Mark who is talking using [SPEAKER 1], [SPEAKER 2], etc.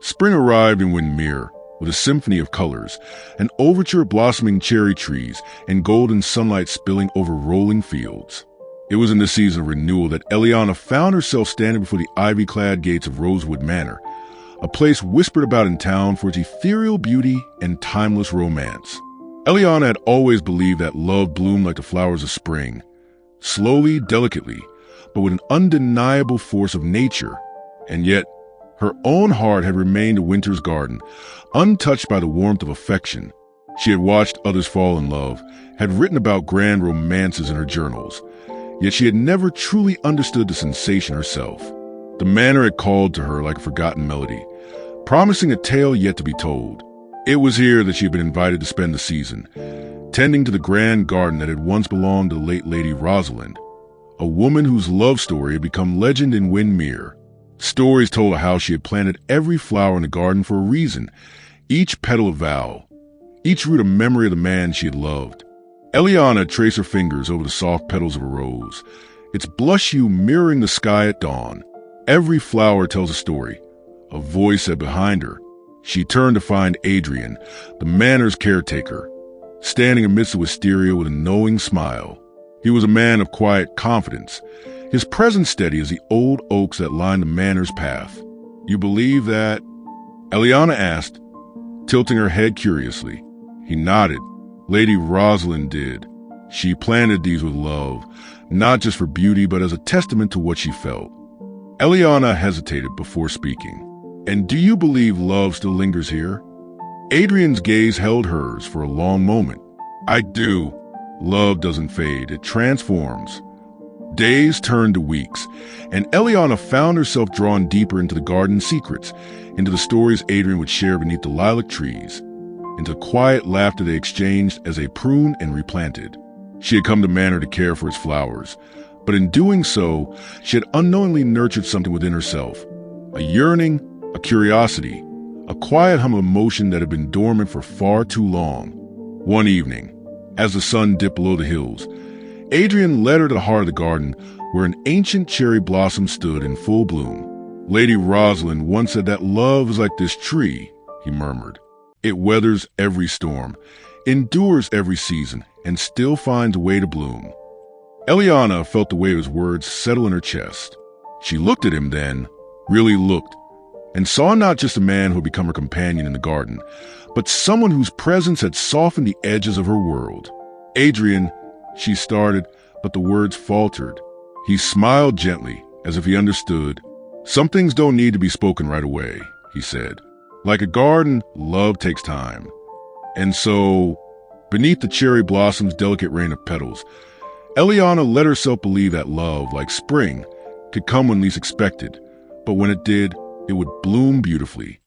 [SPEAKER 1] Spring arrived in Windemere with a symphony of colors, an overture blossoming cherry trees and golden sunlight spilling over rolling fields. It was in the season of renewal that Eliana found herself standing before the ivy-clad gates of Rosewood Manor, a place whispered about in town for its ethereal beauty and timeless romance. Eliana had always believed that love bloomed like the flowers of spring, slowly, delicately, but with an undeniable force of nature, and yet her own heart had remained a winter's garden, untouched by the warmth of affection. She had watched others fall in love, had written about grand romances in her journals, yet she had never truly understood the sensation herself. The manor had called to her like a forgotten melody, promising a tale yet to be told. It was here that she had been invited to spend the season, tending to the grand garden that had once belonged to the late Lady Rosalind, a woman whose love story had become legend in Windemere. Stories told of how she had planted every flower in the garden for a reason, each petal a vow, each root a memory of the man she had loved. Eliana traced her fingers over the soft petals of a rose, its blush hue mirroring the sky at dawn. Every flower tells a story, a voice said behind her. She turned to find Adrian, the manor's caretaker, standing amidst the wisteria with a knowing smile. He was a man of quiet confidence, his presence steady as the old oaks that lined the manor's path. "You believe that?" Eliana asked, tilting her head curiously. He nodded. Lady Rosalind did. She planted these with love, not just for beauty, but as a testament to what she felt. Eliana hesitated before speaking. "And do you believe love still lingers here?" Adrian's gaze held hers for a long moment. "I do. Love doesn't fade, it transforms." Days turned to weeks, and Eliana found herself drawn deeper into the garden's secrets, into the stories Adrian would share beneath the lilac trees, into the quiet laughter they exchanged as they pruned and replanted. She had come to Manor to care for its flowers, but in doing so, she had unknowingly nurtured something within herself, a yearning, a curiosity, a quiet hum of emotion that had been dormant for far too long. One evening, as the sun dipped below the hills, Adrian led her to the heart of the garden where an ancient cherry blossom stood in full bloom. "Lady Rosalind once said that love is like this tree," he murmured. "It weathers every storm, endures every season, and still finds a way to bloom." Eliana felt the weight of his words settle in her chest. She looked at him then, really looked, and saw not just a man who had become her companion in the garden, but someone whose presence had softened the edges of her world. "Adrian," she started, but the words faltered. He smiled gently, as if he understood. "Some things don't need to be spoken right away," he said. "Like a garden, love takes time." And so, beneath the cherry blossom's delicate rain of petals, Eliana let herself believe that love, like spring, could come when least expected, but when it did, it would bloom beautifully,